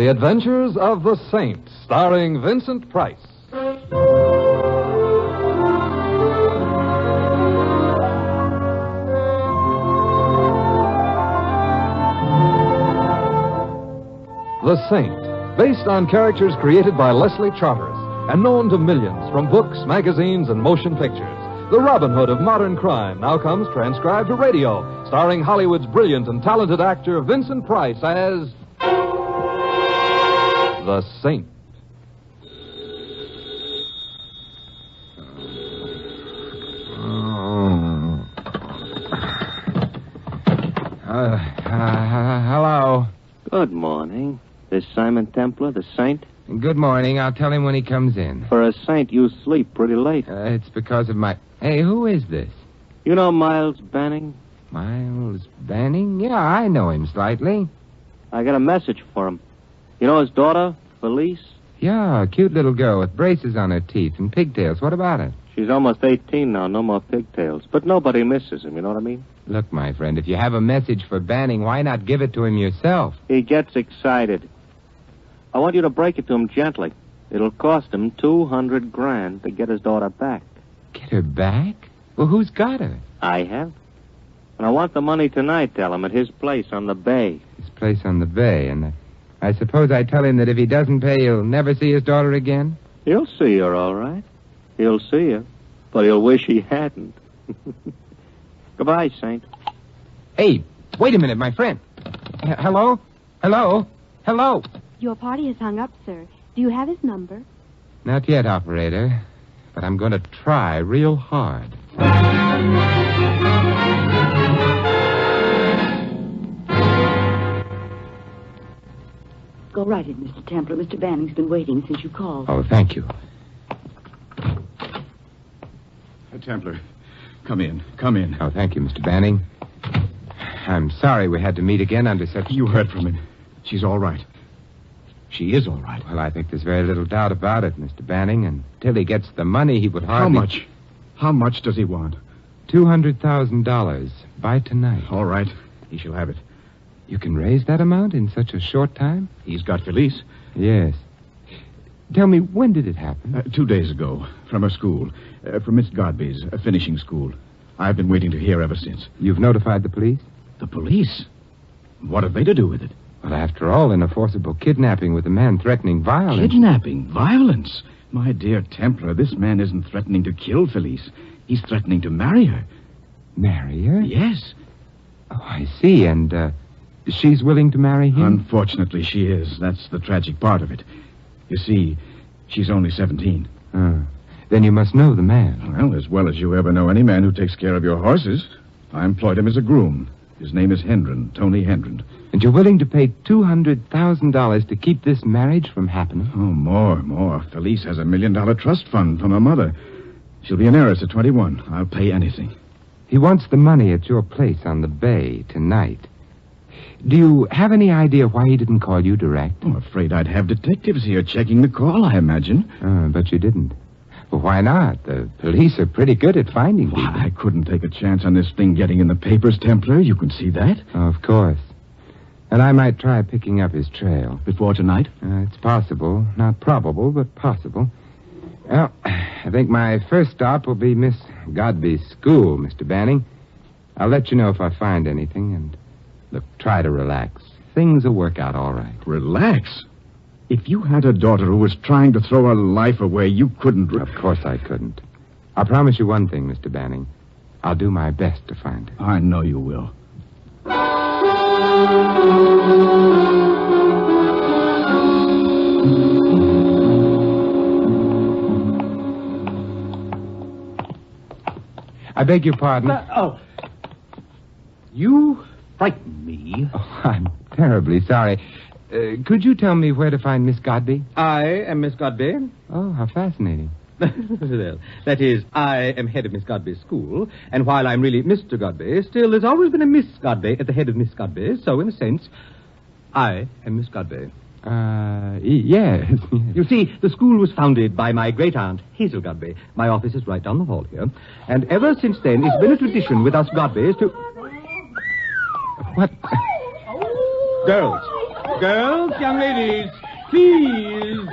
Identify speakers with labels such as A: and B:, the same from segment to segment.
A: The Adventures of the Saint, starring Vincent Price. The Saint, based on characters created by Leslie Charteris and known to millions from books, magazines, and motion pictures. The Robin Hood of modern crime now comes transcribed to radio, starring Hollywood's brilliant and talented actor Vincent Price as The Saint.
B: Hello.
C: Good morning. This Simon Templar, the Saint?
B: Good morning. I'll tell him when he comes in.
C: For a Saint, you sleep pretty late.
B: It's because of my... Hey, who is this?
C: You know Miles Banning?
B: Miles Banning? Yeah, I know him slightly.
C: I got a message for him. You know his daughter, Felice?
B: Yeah, a cute little girl with braces on her teeth and pigtails. What about it?
C: She's almost 18 now, no more pigtails. But nobody misses him, you know what I mean?
B: Look, my friend, if you have a message for Banning, why not give it to him yourself?
C: He gets excited. I want you to break it to him gently. It'll cost him $200,000 to get his daughter back.
B: Get her back? Well, who's got her?
C: I have. And I want the money tonight, tell him, at his place on the bay.
B: His place on the bay, and I suppose I tell him that if he doesn't pay, he'll never see his daughter again?
C: He'll see her, all right. He'll see her, but he'll wish he hadn't. Goodbye, Saint.
B: Hey, wait a minute, my friend. Hello? Hello? Hello?
D: Your party has hung up, sir. Do you have his number?
B: Not yet, operator. But I'm going to try real hard.
E: Go right in, Mr. Templar. Mr. Banning's been waiting since you called.
B: Oh, thank you.
F: Templar, come in. Come in.
B: Oh, thank you, Mr. Banning. I'm sorry we had to meet again under such...
F: You heard from him. She's all right. She is all right.
B: Well, I think there's very little doubt about it, Mr. Banning. Until he gets the money, he would hardly...
F: How much? How much does he want?
B: $200,000 by tonight.
F: All right. He shall have it.
B: You can raise that amount in such a short time?
F: He's got Felice.
B: Yes. Tell me, when did it happen?
F: 2 days ago, from her school. From Miss Godby's, a finishing school. I've been waiting to hear ever since.
B: You've notified the police?
F: The police? What have they to do with it?
B: Well, after all, in a forcible kidnapping with a man threatening violence...
F: Kidnapping? Violence? My dear Templar, this man isn't threatening to kill Felice. He's threatening to marry her.
B: Marry her?
F: Yes.
B: Oh, I see. And, she's willing to marry him?
F: Unfortunately, she is. That's the tragic part of it. You see, she's only 17.
B: Then you must know the man.
F: Well, as well as you ever know any man who takes care of your horses. I employed him as a groom. His name is Hendren, Tony Hendren.
B: And you're willing to pay $200,000 to keep this marriage from happening?
F: Oh, more. Felice has $1 million trust fund from her mother. She'll be an heiress at 21. I'll pay anything.
B: He wants the money at your place on the bay tonight. Do you have any idea why he didn't call you direct?
F: I'm afraid I'd have detectives here checking the call, I imagine.
B: But you didn't. Well, why not? The police are pretty good at finding people.
F: I couldn't take a chance on this thing getting in the papers, Templar. You can see that.
B: Of course. And I might try picking up his trail.
F: Before tonight?
B: It's possible. Not probable, but possible. Well, I think my first stop will be Miss Godby's school, Mr. Banning. I'll let you know if I find anything, and look, try to relax. Things will work out all right.
F: Relax? If you had a daughter who was trying to throw her life away, you couldn't...
B: Of course I couldn't. I'll promise you one thing, Mr. Banning. I'll do my best to find her.
F: I know you will.
B: I beg your pardon.
G: You frightened me.
B: Oh, I'm terribly sorry. Could you tell me where to find Miss Godby?
G: I am Miss Godby.
B: Oh, how fascinating.
G: Well, that is, I am head of Miss Godby's school, and while I'm really Mr. Godby, still there's always been a Miss Godby at the head of Miss Godby, so in a sense, I am Miss Godby.
B: Yes.
G: You see, the school was founded by my great-aunt, Hazel Godby. My office is right down the hall here. And ever since then, it's been a tradition with us Godbys to...
B: What?
G: Girls, Girls, young ladies, please.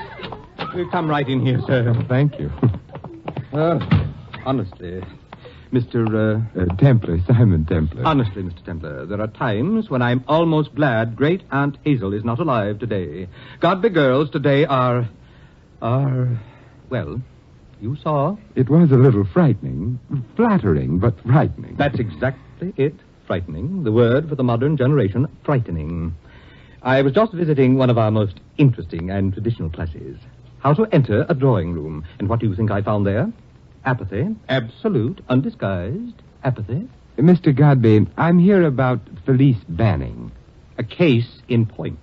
G: Come right in here, sir.
B: Thank you.
G: Honestly, Mr.
B: Templar, Simon Templar.
G: Honestly, Mr. Templar, there are times when I'm almost glad Great Aunt Hazel is not alive today. Godby girls today are, well, you saw.
B: It was a little frightening. Flattering, but frightening.
G: That's exactly it. Frightening. The word for the modern generation, frightening. I was just visiting one of our most interesting and traditional classes. How to enter a drawing room. And what do you think I found there? Apathy. Absolute, undisguised apathy.
B: Mr. Godby, I'm here about Felice Banning.
G: A case in point.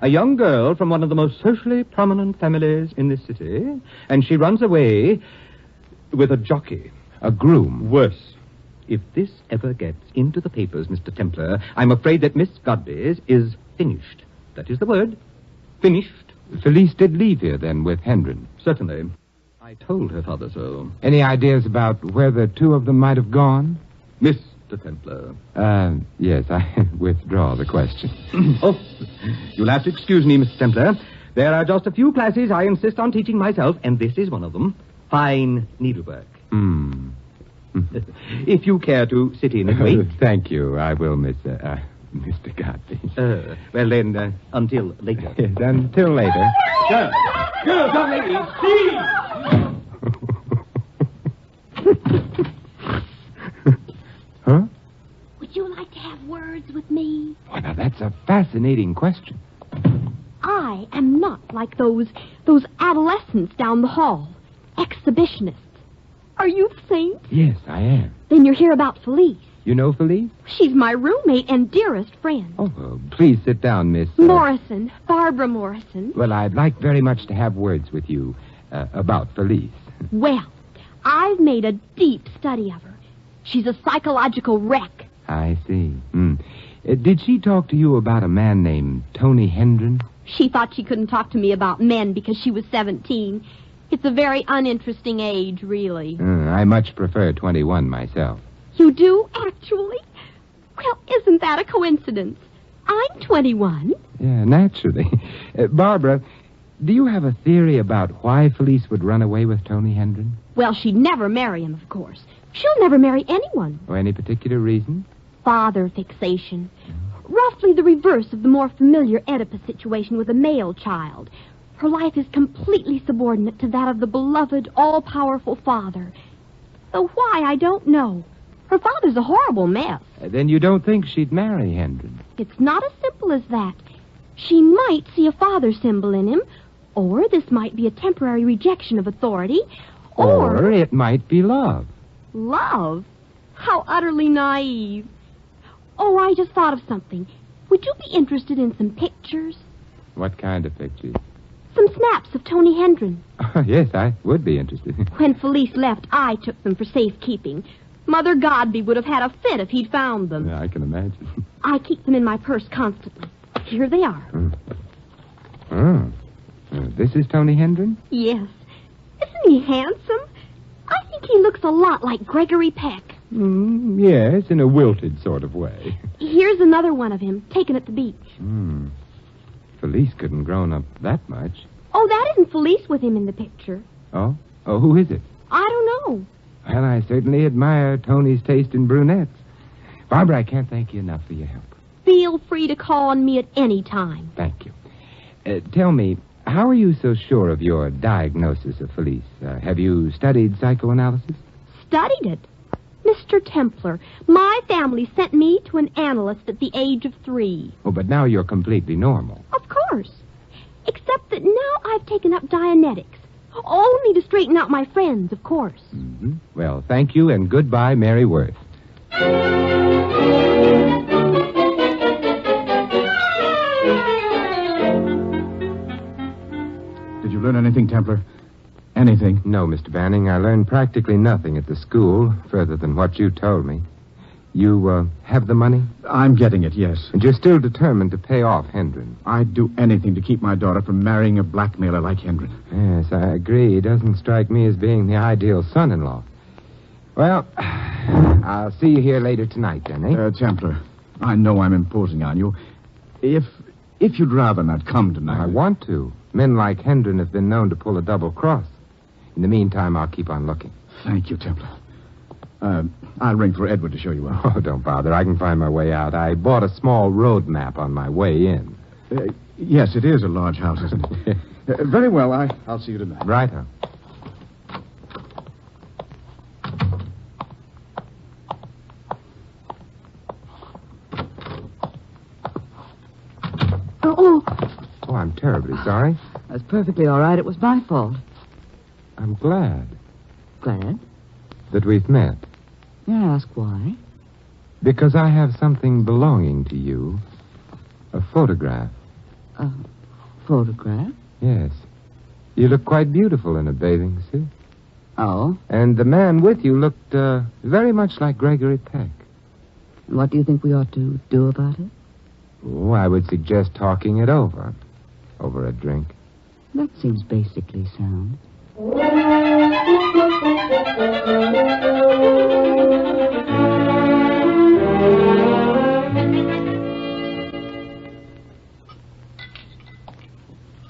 G: A young girl from one of the most socially prominent families in this city, and she runs away with a jockey.
B: A groom.
G: Worse. If this ever gets into the papers, Mr. Templar, I'm afraid that Miss Godby's is finished. That is the word. Finished.
B: Felice did leave here, then, with Hendren.
G: Certainly. I told her father so.
B: Any ideas about where the two of them might have gone?
G: Mr. Templar.
B: Yes, I withdraw the question.
G: Oh, you'll have to excuse me, Mr. Templar. There are just a few classes I insist on teaching myself, and this is one of them. Fine needlework. If you care to sit in and wait.
B: Thank you. I will, Mr. Godby.
G: Well, then, until later.
B: Yes, until later.
G: Girls, young ladies, please!
B: Huh?
D: Would you like to have words with me?
B: Oh, now, that's a fascinating question.
D: I am not like those adolescents down the hall. Exhibitionists. Are you the saint?
B: Yes, I am.
D: Then you're here about Felice.
B: You know Felice?
D: She's my roommate and dearest friend.
B: Oh, please sit down, Miss...
D: Morrison. Barbara Morrison.
B: Well, I'd like very much to have words with you about Felice.
D: Well, I've made a deep study of her. She's a psychological wreck.
B: I see. Did she talk to you about a man named Tony Hendren?
D: She thought she couldn't talk to me about men because she was 17. It's a very uninteresting age, really.
B: I much prefer 21 myself.
D: You do, actually? Well, isn't that a coincidence? I'm 21.
B: Yeah, naturally. Barbara, do you have a theory about why Felice would run away with Tony Hendren?
D: Well, she'd never marry him, of course. She'll never marry anyone.
B: Or any particular reason?
D: Father fixation. Roughly the reverse of the more familiar Oedipus situation with a male child. Her life is completely subordinate to that of the beloved, all-powerful father. Though why, I don't know. Her father's a horrible mess.
B: Then you don't think she'd marry Hendren?
D: It's not as simple as that. She might see a father symbol in him, or this might be a temporary rejection of authority,
B: or it might be love.
D: Love? How utterly naive. Oh, I just thought of something. Would you be interested in some pictures?
B: What kind of pictures?
D: Some snaps of Tony Hendren.
B: Yes, I would be interested.
D: When Felice left, I took them for safekeeping. Mother Godby would have had a fit if he'd found them.
B: Yeah, I can imagine.
D: I keep them in my purse constantly. Here they are.
B: This is Tony Hendren?
D: Yes. Isn't he handsome? I think he looks a lot like Gregory Peck.
B: Yes, in a wilted sort of way.
D: Here's another one of him, taken at the beach.
B: Felice couldn't grown up that much.
D: Oh, that isn't Felice with him in the picture.
B: Oh? Oh, who is it?
D: I don't know.
B: Well, I certainly admire Tony's taste in brunettes. Barbara, I can't thank you enough for your help.
D: Feel free to call on me at any time.
B: Thank you. Tell me, how are you so sure of your diagnosis of Felice? Have you studied psychoanalysis?
D: Studied it? Mr. Templar, my family sent me to an analyst at the age of 3.
B: Oh, but now you're completely normal.
D: Of course. Except that now I've taken up Dianetics. Only to straighten out my friends, of course.
B: Mm-hmm. Well, thank you, and goodbye, Mary Worth.
F: Did you learn anything, Templar? Anything?
B: No, Mr. Banning. I learned practically nothing at the school, further than what you told me. You, have the money?
F: I'm getting it, yes.
B: And you're still determined to pay off Hendren?
F: I'd do anything to keep my daughter from marrying a blackmailer like Hendren.
B: Yes, I agree. He doesn't strike me as being the ideal son-in-law. Well, I'll see you here later tonight, then, eh?
F: Templar, I know I'm imposing on you. If If you'd rather not come tonight...
B: I want to. Men like Hendren have been known to pull a double cross. In the meantime, I'll keep on looking.
F: Thank you, Templar. I'll ring for Edward to show you out.
B: Oh, don't bother. I can find my way out. I bought a small road map on my way in.
F: Yes, it is a large house, isn't it? Very well. I'll see you tonight.
B: Righto.
E: Oh,
B: I'm terribly sorry.
E: that's perfectly all right. It was my fault.
B: I'm glad
E: Glad?
B: that we've met.
E: May I ask why?
B: Because I have something belonging to you. A photograph.
E: A photograph?
B: Yes. You look quite beautiful in a bathing suit.
E: Oh?
B: And the man with you looked very much like Gregory Peck.
E: And what do you think we ought to do about it?
B: Oh, I would suggest talking it over. Over a drink.
E: That seems basically sound.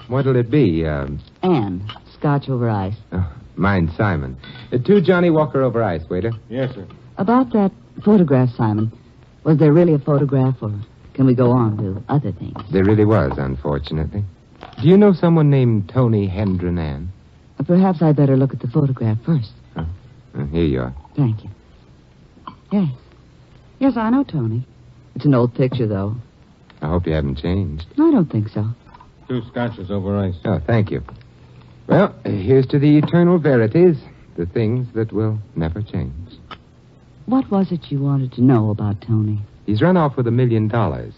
B: What'll it be?
E: Anne, scotch over ice.
B: Mine's Simon. 2 Johnny Walker over ice, waiter.
F: Yes, sir.
E: About that photograph, Simon, was there really a photograph, or can we go on to other things?
B: There really was, unfortunately. Do you know someone named Tony Hendren, Ann?
E: Perhaps I'd better look at the photograph first.
B: Here you are.
E: Thank you. Yes. Yes, I know Tony. It's an old picture, though.
B: I hope you haven't changed.
E: I don't think so.
C: 2 scotches over ice.
B: Oh, thank you. Well, here's to the eternal verities, the things that will never change.
E: What was it you wanted to know about Tony?
B: He's run off with $1 million. Are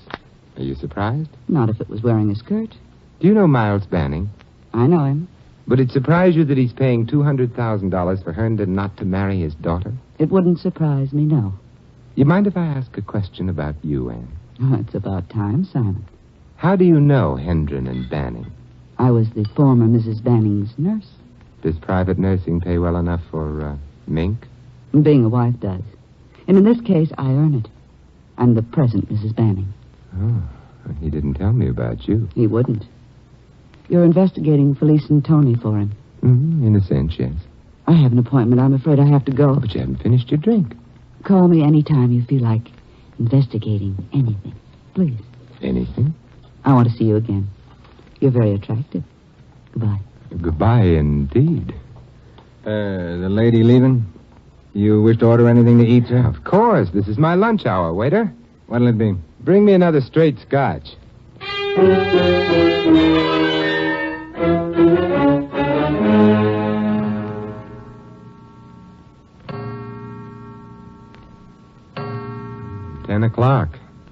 B: you surprised?
E: Not if it was wearing a skirt.
B: Do you know Miles Banning?
E: I know him.
B: Would it surprise you that he's paying $200,000 for Herndon not to marry his daughter?
E: It wouldn't surprise me, no.
B: You mind if I ask a question about you, Anne?
E: Oh, it's about time, Simon.
B: How do you know Hendren and Banning?
E: I was the former Mrs. Banning's nurse.
B: Does private nursing pay well enough for, mink?
E: Being a wife does. And in this case, I earn it. I'm the present Mrs. Banning.
B: Oh, he didn't tell me about you.
E: He wouldn't. You're investigating Felice and Tony for him.
B: In a sense, yes.
E: I have an appointment. I'm afraid I have to go.
B: But you haven't finished your drink.
E: Call me any time you feel like investigating anything. Please.
B: Anything?
E: I want to see you again. You're very attractive. Goodbye.
B: Goodbye, indeed.
C: The lady leaving? You wish to order anything to eat, sir?
B: Of course. This is my lunch hour, waiter.
C: What'll it be?
B: Bring me another straight scotch. $10:00.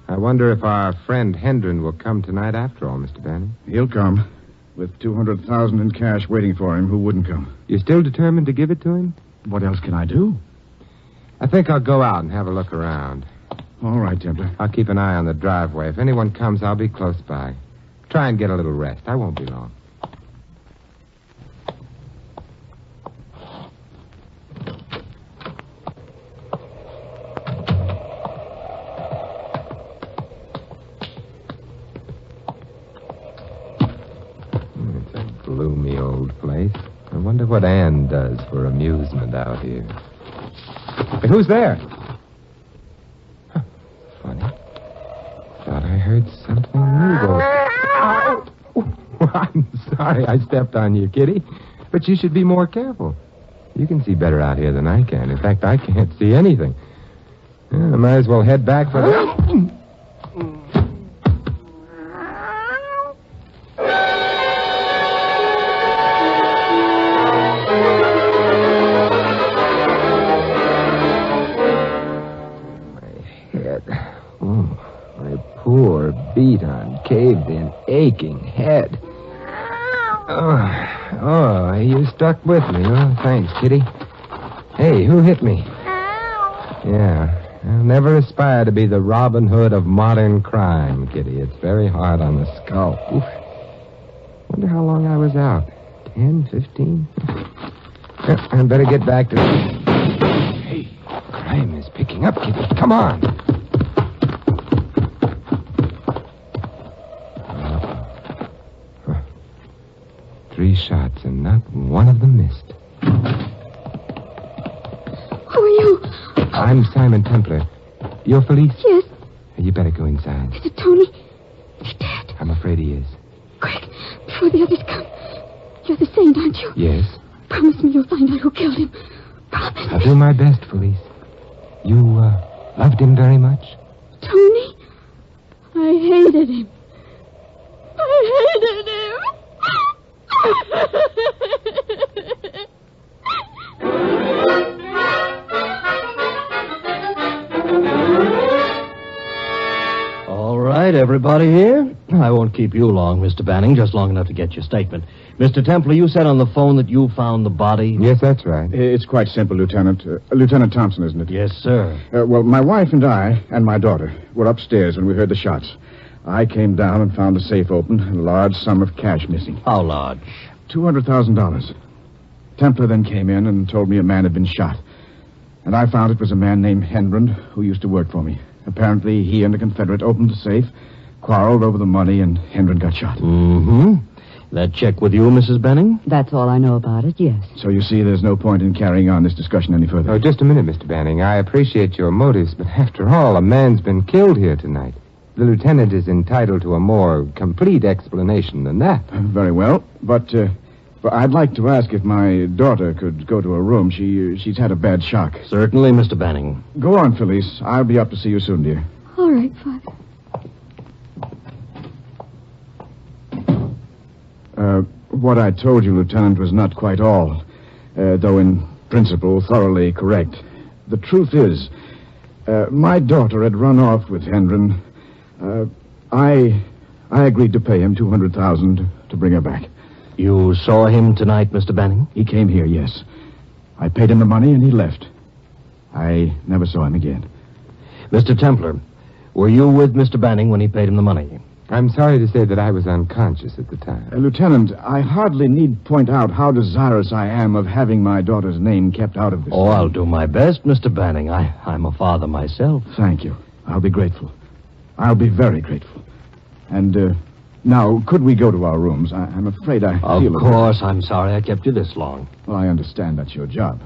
B: I wonder if our friend Hendren will come tonight after all, Mr. Banning.
F: He'll come. With $200,000 in cash waiting for him, who wouldn't come?
B: You're still determined to give it to him?
F: What else can I do?
B: I think I'll go out and have a look around.
F: All right, Templar.
B: I'll keep an eye on the driveway. If anyone comes, I'll be close by. Try and get a little rest. I won't be long. It's a gloomy old place. I wonder what Anne does for amusement out here. Hey, who's there? Funny. Thought I heard something move over. Oh, I'm sorry I stepped on you, Kitty. But you should be more careful. You can see better out here than I can. In fact, I can't see anything. I might as well head back for the... Poor, beat-on, caved-in, aching head. Oh, you stuck with me. Oh, thanks, Kitty. Hey, who hit me? Yeah, I'll never aspire to be the Robin Hood of modern crime, Kitty. It's very hard on the skull. Oof. Wonder how long I was out. 10, 15? I'd better get back to... Hey, crime is picking up, Kitty. Come on. 3 shots, and not one of them missed.
D: Who are you?
B: I'm Simon Templar. You're Felice?
D: Yes.
B: You better go inside.
D: Is it Tony? Is he dead?
B: I'm afraid he is.
D: Quick, before the others come. You're the saint, aren't you?
B: Yes.
D: Promise me you'll find out who killed him. Promise
B: I'll
D: me.
B: do my best, Felice. You, loved him very much?
D: Tony? I hated him. I hated him.
H: All right, everybody here? I won't keep you long, Mr. Banning, just long enough to get your statement. Mr. Templar, you said on the phone that you found the body?
B: Yes, that's right.
F: It's quite simple, Lieutenant. Lieutenant Thompson, isn't it?
H: Yes, sir.
F: Well, my wife and I and my daughter were upstairs when we heard the shots. I came down and found the safe open and a large sum of cash missing.
H: How large?
F: $200,000. Templar then came in and told me a man had been shot. And I found it was a man named Hendren who used to work for me. Apparently, he and a Confederate opened the safe, quarreled over the money, and Hendren got shot.
H: Mm-hmm. That check with you, Mrs. Banning?
E: That's all I know about it, yes.
F: So you see, there's no point in carrying on this discussion any further.
B: Oh, just a minute, Mr. Banning. I appreciate your motives, but after all, a man's been killed here tonight. The lieutenant is entitled to a more complete explanation than that.
F: Very well, but I'd like to ask if my daughter could go to her room. She's had a bad shock.
H: Certainly, Mr. Banning.
F: Go on, Felice. I'll be up to see you soon, dear.
D: All right, Father.
F: What I told you, Lieutenant, was not quite all, though in principle thoroughly correct. The truth is, my daughter had run off with Hendren. I agreed to pay him $200,000 to bring her back.
H: You saw him tonight, Mr. Banning?
F: He came here, yes. I paid him the money and he left. I never saw him again.
H: Mr. Templar, were you with Mr. Banning when he paid him the money?
B: I'm sorry to say that I was unconscious at the time.
F: Lieutenant, I hardly need point out how desirous I am of having my daughter's name kept out of this.
H: Oh, I'll do my best, Mr. Banning. I'm a father myself.
F: Thank you. I'll be grateful. I'll be very grateful. And, now, could we go to our rooms? I'm afraid I feel...
H: Of course, I'm sorry I kept you this long.
F: Well, I understand that's your job.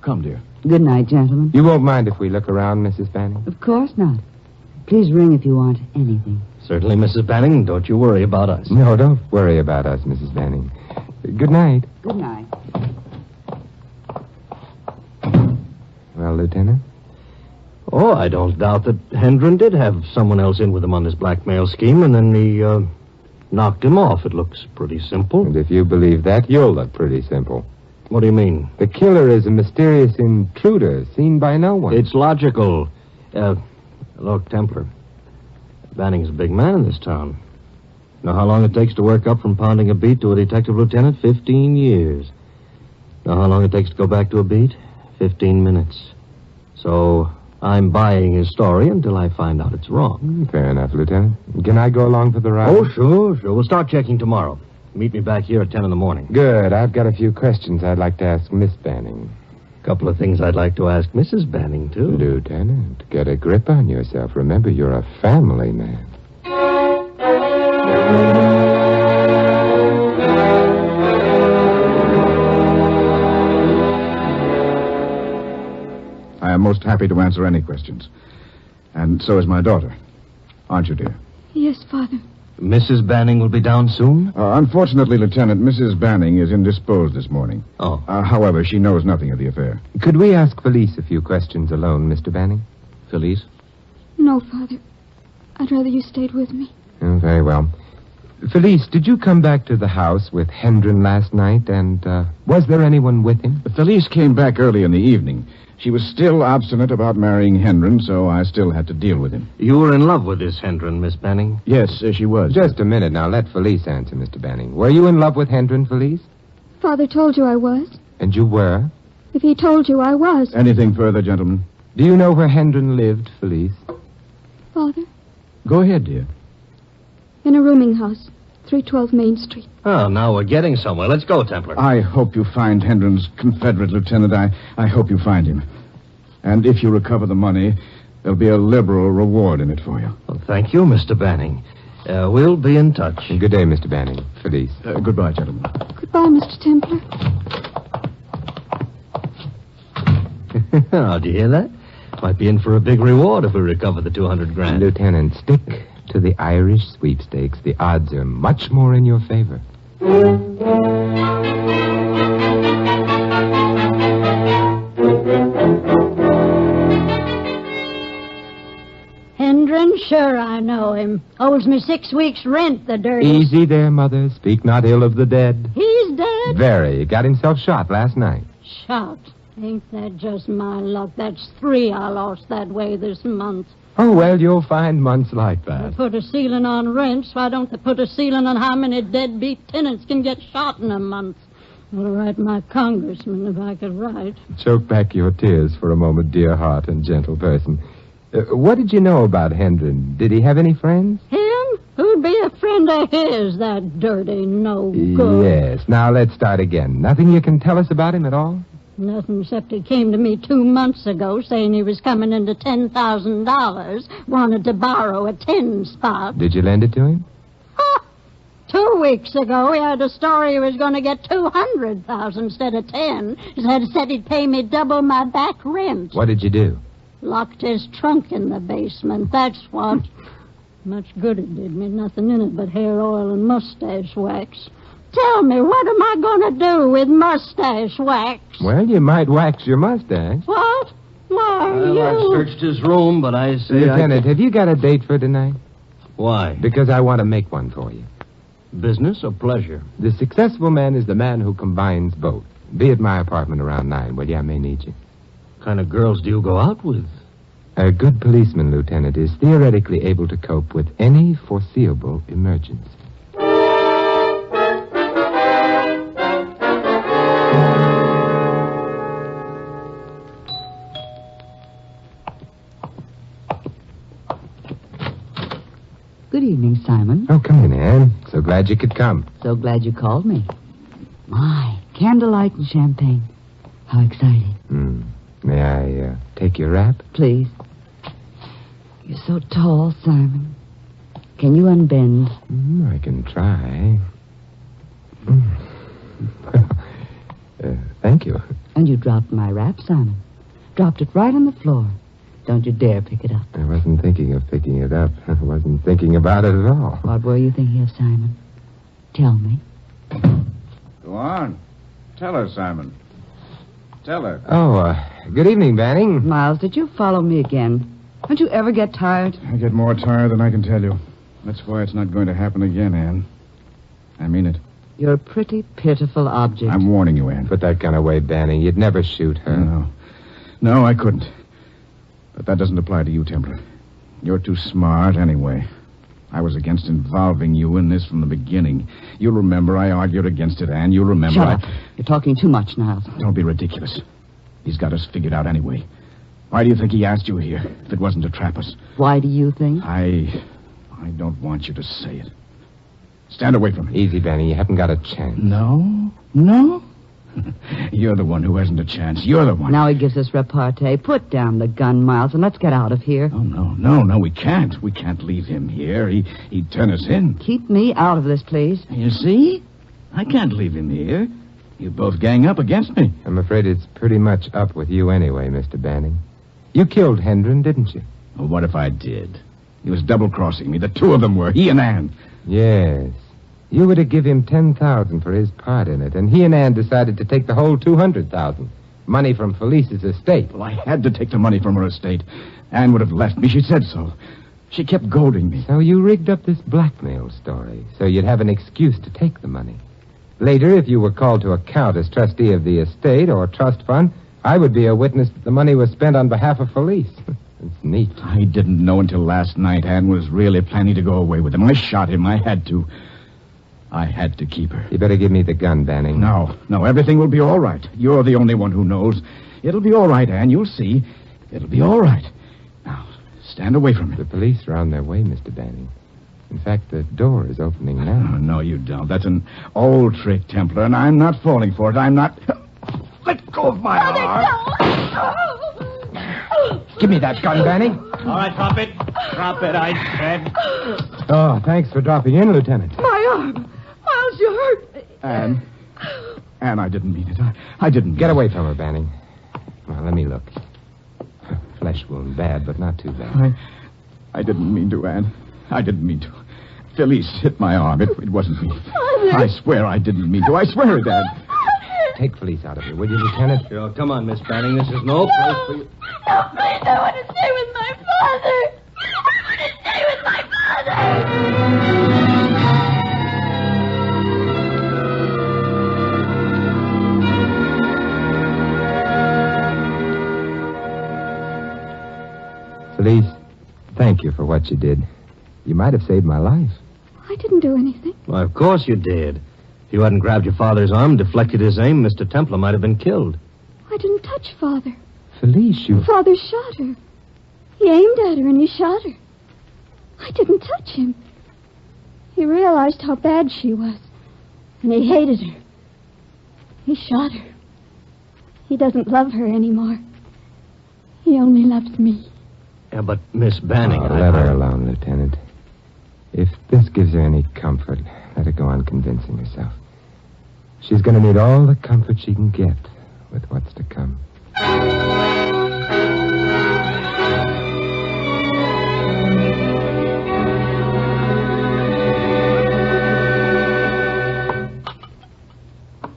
F: Come, dear.
E: Good night, gentlemen.
B: You won't mind if we look around, Mrs. Banning?
E: Of course not. Please ring if you want anything.
H: Certainly, Mrs. Banning. Don't you worry about us.
B: No, don't worry about us, Mrs. Banning. Good night.
E: Good night.
B: Well, Lieutenant?
H: Oh, I don't doubt that Hendren did have someone else in with him on this blackmail scheme, and then he, knocked him off. It looks pretty simple.
B: And if you believe that, you'll look pretty simple.
H: What do you mean?
B: The killer is a mysterious intruder seen by no one.
H: It's logical. Look, Templar. Banning's a big man in this town. Know how long it takes to work up from pounding a beat to a detective lieutenant? 15 years. Know how long it takes to go back to a beat? 15 minutes. So I'm buying his story until I find out it's wrong.
B: Fair enough, Lieutenant. Can I go along for the ride?
H: Oh, sure. We'll start checking tomorrow. Meet me back here at 10 in the morning.
B: Good. I've got a few questions I'd like to ask Miss Banning.
H: Couple of things I'd like to ask Mrs. Banning, too.
B: Lieutenant, get a grip on yourself. Remember, you're a family man.
F: I am most happy to answer any questions. And so is my daughter. Aren't you, dear?
D: Yes, Father.
H: Mrs. Banning will be down soon?
F: Unfortunately, Lieutenant, Mrs. Banning is indisposed this morning.
H: Oh.
F: However, she knows nothing of the affair.
B: Could we ask Felice a few questions alone, Mr. Banning?
H: Felice?
D: No, Father. I'd rather you stayed with me.
B: Oh, very well. Felice, did you come back to the house with Hendren last night, and was there anyone with him?
F: Felice came back early in the evening. She was still obstinate about marrying Hendren, so I still had to deal with him.
H: You were in love with this Hendren, Miss Banning?
F: Yes, she was.
B: Just a minute now. Let Felice answer, Mr. Banning. Were you in love with Hendren, Felice?
D: Father told you I was.
B: And you were?
D: If he told you, I was.
F: Anything further, gentlemen?
B: Do you know where Hendren lived, Felice?
D: Father?
F: Go ahead, dear.
D: In a rooming house, 312 Main Street.
H: Oh, now we're getting somewhere. Let's go, Templar.
F: I hope you find Hendren's Confederate, Lieutenant. I hope you find him. And if you recover the money, there'll be a liberal reward in it for you.
H: Well, thank you, Mr. Banning. We'll be in touch.
B: Good day, Mr. Banning. Felice.
F: Goodbye, gentlemen.
D: Goodbye, Mr. Templar.
H: Oh, do you hear that? Might be in for a big reward if we recover the 200 grand.
B: Lieutenant, stick to the Irish sweepstakes. The odds are much more in your favor.
I: Hendren, sure I know him. Owes me 6 weeks' rent, the dirty...
B: Easy there, Mother. Speak not ill of the dead.
I: He's dead?
B: Very. Got himself shot last night.
I: Shot. Ain't that just my luck? That's 3 I lost that way this month.
B: Oh, well, you'll find months like
I: They
B: that.
I: put a ceiling on rents. Why don't they put a ceiling on how many deadbeat tenants can get shot in a month? I'll write my congressman if I could write.
B: Choke back your tears for a moment, dear heart and gentle person. What did you know about Hendren? Did he have any friends?
I: Him? Who'd be a friend of his, that dirty no-good?
B: Yes. Now, let's start again. Nothing you can tell us about him at all?
I: Nothing except he came to me 2 months ago saying he was coming into $10,000, wanted to borrow a 10 spot.
B: Did you lend it to him?
I: 2 weeks ago, he had a story he was going to get 200,000 instead of 10. He said he'd pay me double my back rent.
B: What did you do?
I: Locked his trunk in the basement, that's what. Much good it did me. Nothing in it but hair oil and mustache wax. Tell me, what am I going to do with mustache wax?
B: Well, you might wax your mustache.
I: What? Why,
H: Well, I've searched his room, but I say
B: Lieutenant, have you got a date for tonight?
H: Why?
B: Because I want to make one for you.
H: Business or pleasure?
B: The successful man is the man who combines both. Be at my apartment around 9, will you? I may need you.
H: What kind of girls do you go out with?
B: A good policeman, Lieutenant, is theoretically able to cope with any foreseeable emergency.
E: Good evening, Simon.
B: Oh, come in, Anne. So glad you could come.
E: So glad you called me. My, candlelight and champagne. How exciting.
B: May I take your wrap?
E: Please. You're so tall, Simon. Can you unbend?
B: I can try. Thank you.
E: And you dropped my wrap, Simon. Dropped it right on the floor. Don't you dare pick it up.
B: I wasn't thinking of picking it up. I wasn't thinking about it at all.
E: What were you thinking of, Simon? Tell me.
F: Go on. Tell her, Simon. Tell her.
B: Oh, good evening, Banning.
E: Miles, did you follow me again? Don't you ever get tired?
F: I get more tired than I can tell you. That's why it's not going to happen again, Anne. I mean it.
E: You're a pretty pitiful object.
F: I'm warning you, Anne.
B: Put that gun away, Banning. You'd never shoot her.
F: No, I couldn't. But that doesn't apply to you, Templar. You're too smart anyway. I was against involving you in this from the beginning. You'll remember I argued against it, Anne. You'll remember
E: Shut up. You're talking too much, Niles.
F: Don't be ridiculous. He's got us figured out anyway. Why do you think he asked you here if it wasn't to trap us?
E: Why do you think?
F: I don't want you to say it. Stand away from me.
B: Easy, Banning. You haven't got a chance.
F: No? You're the one who hasn't a chance. You're the one.
E: Now he gives us repartee. Put down the gun, Miles, and let's get out of here.
F: Oh, no, we can't. We can't leave him here. He'd turn us in.
E: Keep me out of this, please.
F: You see? I can't leave him here. You both gang up against me.
B: I'm afraid it's pretty much up with you anyway, Mr. Banning. You killed Hendren, didn't you?
F: Well, what if I did? He was double-crossing me. The two of them were. He and Anne.
B: Yes. You were to give him $10,000 for his part in it, and he and Anne decided to take the whole $200,000. Money from Felice's estate.
F: Well, I had to take the money from her estate. Anne would have left me. She said so. She kept goading me.
B: So you rigged up this blackmail story, so you'd have an excuse to take the money. Later, if you were called to account as trustee of the estate or trust fund, I would be a witness that the money was spent on behalf of Felice. It's neat.
F: I didn't know until last night Anne was really planning to go away with him. I shot him. I had to. I had to keep her.
B: You better give me the gun, Banning.
F: No, everything will be all right. You're the only one who knows. It'll be all right, Anne. You'll see. It'll be all right. Now, stand away from me.
B: The police are on their way, Mr. Banning. In fact, the door is opening now.
F: Oh, no, you don't. That's an old trick, Templar, and I'm not falling for it. I'm not... Let go of my arm.
B: Give me that gun, Banning.
C: All right, drop it. Drop it, I said.
B: Oh, thanks for dropping in, Lieutenant.
J: My arm. Miles, you hurt me.
F: Anne, I didn't mean it. I didn't mean
B: Get
F: it.
B: away from her, Banning. Well, let me look. Flesh wound, bad, but not too bad.
F: I didn't mean to, Anne. I didn't mean to. Felice hit my arm. It wasn't me.
I: Father.
F: I swear I didn't mean to. I swear it, Anne.
B: Take Felice out of here, will you, Lieutenant?
H: Sure, come on, Miss Banning. This is no place for you.
I: No, please, I want to stay with my father. I want to stay with my father.
B: Felice, thank you for what you did. You might have saved my life.
D: I didn't do anything.
H: Why, of course you did. If you hadn't grabbed your father's arm, deflected his aim, Mr. Templar might have been killed.
D: I didn't touch Father.
B: Felice, you...
D: Father shot her. He aimed at her and he shot her. I didn't touch him. He realized how bad she was, and he hated her. He shot her. He doesn't love her anymore. He only loves me.
H: Yeah, but Miss Banning...
B: let her alone, Lieutenant. If this gives her any comfort, let her go on convincing herself. She's going to need all the comfort she can get with what's to come.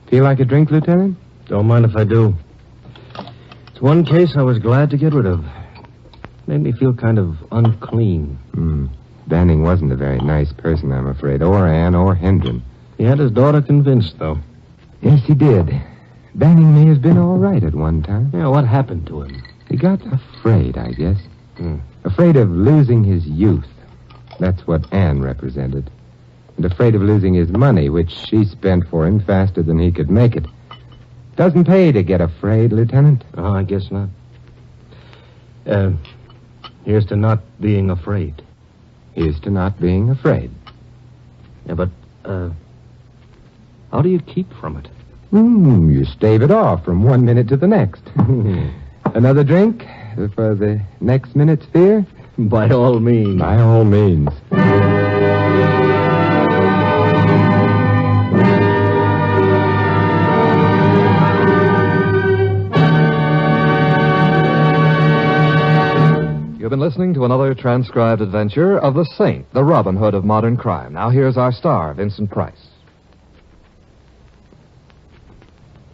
B: Feel like a drink, Lieutenant?
H: Don't mind if I do. It's one case I was glad to get rid of. Made me feel kind of unclean.
B: Banning wasn't a very nice person, I'm afraid, or Anne or Hendren.
H: He had his daughter convinced, though.
B: Yes, he did. Banning may have been all right at one time.
H: Yeah, what happened to him?
B: He got afraid, I guess. Afraid of losing his youth. That's what Anne represented. And afraid of losing his money, which she spent for him faster than he could make it. Doesn't pay to get afraid, Lieutenant.
H: Oh, I guess not. Here's to not being afraid.
B: Here's to not being afraid.
H: Yeah, but, how do you keep from it?
B: You stave it off from one minute to the next. Another drink for the next minute's fear?
H: By all means.
B: By all means.
A: You've been listening to another transcribed adventure of the Saint, the Robin Hood of modern crime. Now here's our star, Vincent Price.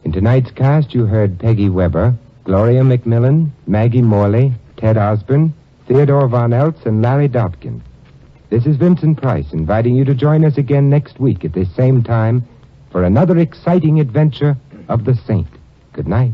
B: In tonight's cast, you heard Peggy Weber, Gloria McMillan, Maggie Morley, Ted Osborne, Theodore Von Eltz, and Larry Dobkin. This is Vincent Price inviting you to join us again next week at this same time for another exciting adventure of the Saint. Good night.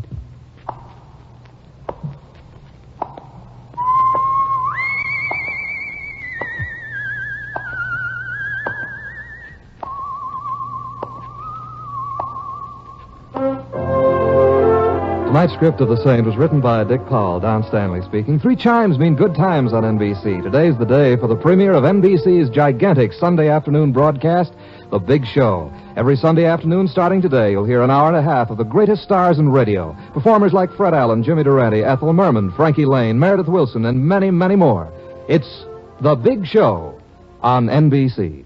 A: Tonight's script of The Saint was written by Dick Powell, Don Stanley speaking. 3 chimes mean good times on NBC. Today's the day for the premiere of NBC's gigantic Sunday afternoon broadcast, The Big Show. Every Sunday afternoon starting today, you'll hear an hour and a half of the greatest stars in radio. Performers like Fred Allen, Jimmy Durante, Ethel Merman, Frankie Lane, Meredith Wilson, and many, many more. It's The Big Show on NBC.